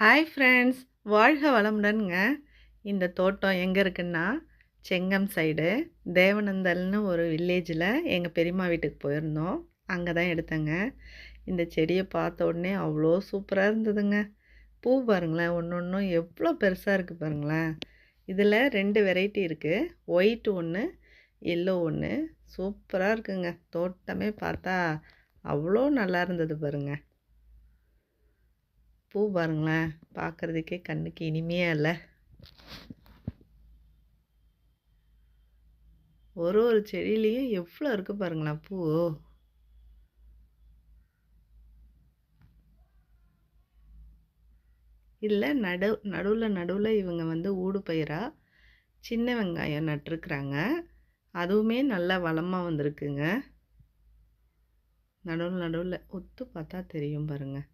Hi friends, வாழ்க வளமுடன்ங்க. இந்த தோட்டம் எங்கே இருக்குன்னா செங்கம் சைடு தேவனந்தல்னு ஒரு வில்லேஜில் எங்கள் பெரியம்மா வீட்டுக்கு போயிருந்தோம். அங்கே தான் எடுத்தேங்க. இந்த செடியை பார்த்த உடனே அவ்வளோ சூப்பராக இருந்ததுங்க. பூ பாருங்களேன், ஒன்று ஒன்றும் எவ்வளோ பெருசாக இருக்குது பாருங்களேன். இதில் 2 வெரைட்டி இருக்குது. ஒயிட் ஒன்று, எல்லோ ஒன்று. சூப்பராக இருக்குங்க. தோட்டமே பார்த்தா அவ்வளோ நல்லா இருந்தது பாருங்கள். பூ பாருங்களேன், பார்க்குறதுக்கே கண்ணுக்கு இனிமையாக இல்லை? ஒரு செடியிலையும் எவ்வளோ இருக்குது பாருங்களேன் பூ. இதில் நடுவில் இவங்க ஊடு பயிராக சின்ன வெங்காயம் நட்டுருக்குறாங்க. அதுவுமே நல்லா வளமாக வந்திருக்குங்க. நடுவில் ஒத்து பார்த்தா தெரியும் பாருங்கள்,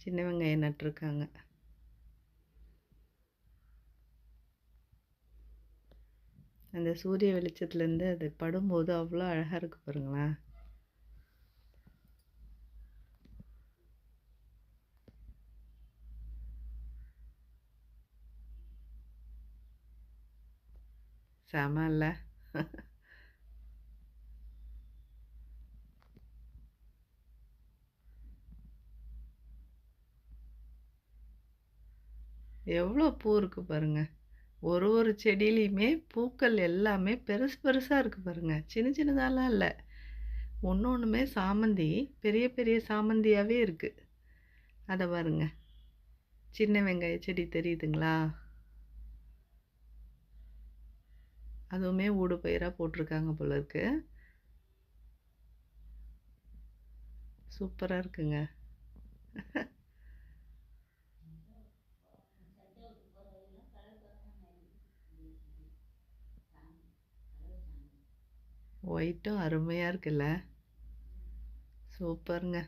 சின்ன வெங்காயம் நட்டுருக்காங்க. அந்த சூரிய வெளிச்சத்துலேருந்து அது படும்போது அவ்வளோ அழகாக இருக்குது பாருங்களேன். செம இல்லை? எவ்வளோ பூ இருக்குது பாருங்கள். ஒரு செடியிலையுமே பூக்கள் எல்லாமே பெருசு பெருசாக இருக்குது பாருங்கள். சின்ன சின்னதாலாம் இல்லை. ஒன்றுமே சாமந்தி பெரிய பெரிய சாமந்தியாகவே இருக்குது. அதை பாருங்க, சின்ன வெங்காய செடி தெரியுதுங்களா? அதுவுமே ஊடு பயிராக போட்டிருக்காங்க போல இருக்கு. சூப்பராக இருக்குங்க. ஒயிட்டும் அருமையாக இருக்குல்ல? சூப்பருங்க.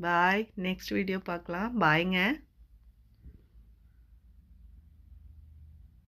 பாய். நெக்ஸ்ட் வீடியோ பார்க்கலாம். பாய்ங்க.